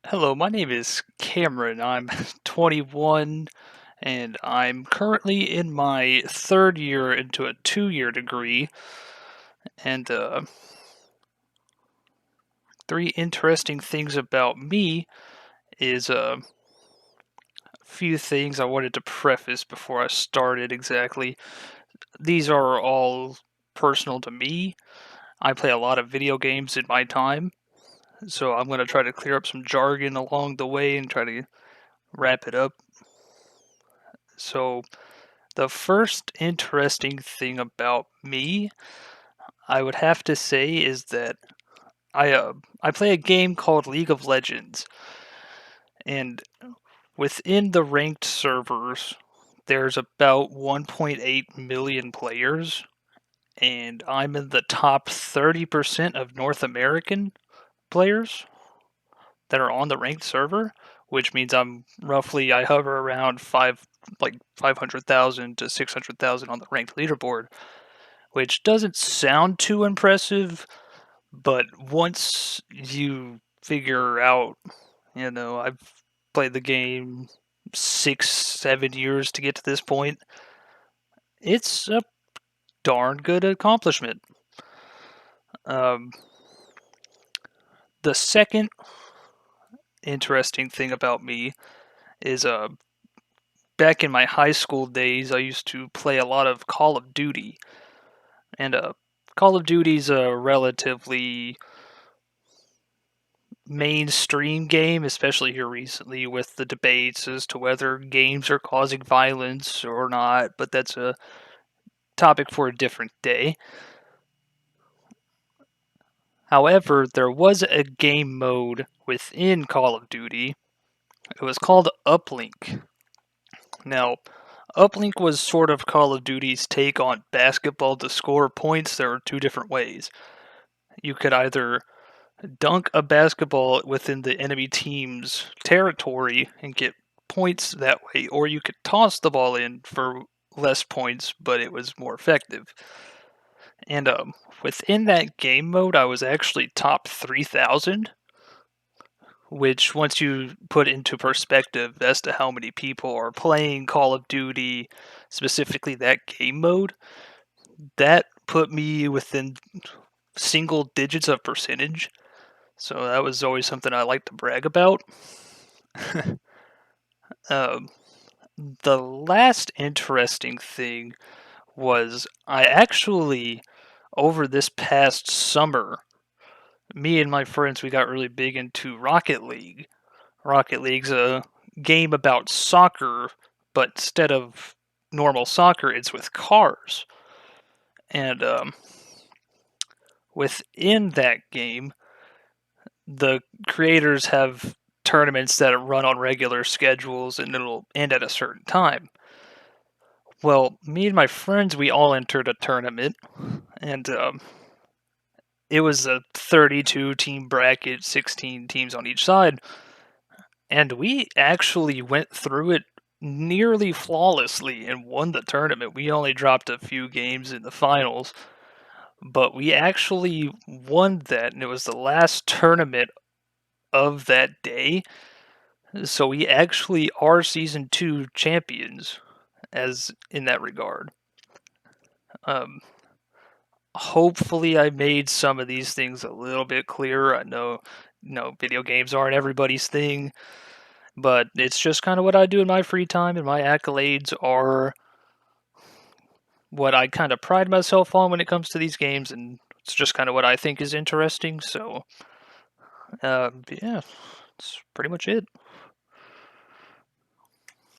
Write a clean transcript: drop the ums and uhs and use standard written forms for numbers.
Hello, my name is Cameron. I'm 21 and I'm currently in my third year into a 2-year degree. And three interesting things about me is a few things I wanted to preface before I started exactly. These are all personal to me. I play a lot of video games in my time, so I'm going to try to clear up some jargon along the way and try to wrap it up. So, the first interesting thing about me, I would have to say, is that I play a game called League of Legends, and within the ranked servers, there's about 1.8 million players, and I'm in the top 30% of North American players that are on the ranked server, which means I hover around 500,000 to 600,000 on the ranked leaderboard, which doesn't sound too impressive, but once you figure out, I've played the game 6, 7 years to get to this point, it's a darn good accomplishment. Um, the second interesting thing about me is back in my high school days, I used to play a lot of Call of Duty, and Call of Duty's a relatively mainstream game, especially here recently with the debates as to whether games are causing violence or not, but that's a topic for a different day. However, there was a game mode within Call of Duty. It was called Uplink. Now, Uplink was sort of Call of Duty's take on basketball. To score points, there were two different ways. You could either dunk a basketball within the enemy team's territory and get points that way, or you could toss the ball in for less points, but it was more effective. And within that game mode, I was actually top 3,000, which once you put into perspective as to how many people are playing Call of Duty, specifically that game mode, that put me within single digits of percentage. So that was always something I like to brag about. um, the last interesting thing was I actually, over this past summer, me and my friends, we got really big into Rocket League. Rocket League's a game about soccer, but instead of normal soccer, it's with cars. And within that game, the creators have tournaments that run on regular schedules and it'll end at a certain time. Well, me and my friends, we all entered a tournament, and it was a 32 team bracket, 16 teams on each side, and we actually went through it nearly flawlessly and won the tournament. We only dropped a few games in the finals, but we actually won that, and it was the last tournament of that day. So we actually are season 2 champions as in that regard. Um, Hopefully I made some of these things a little bit clearer. I know, video games aren't everybody's thing, but it's just kind of what I do in my free time, and my accolades are what I kind of pride myself on when it comes to these games, and it's just kind of what I think is interesting. So, yeah, that's pretty much it.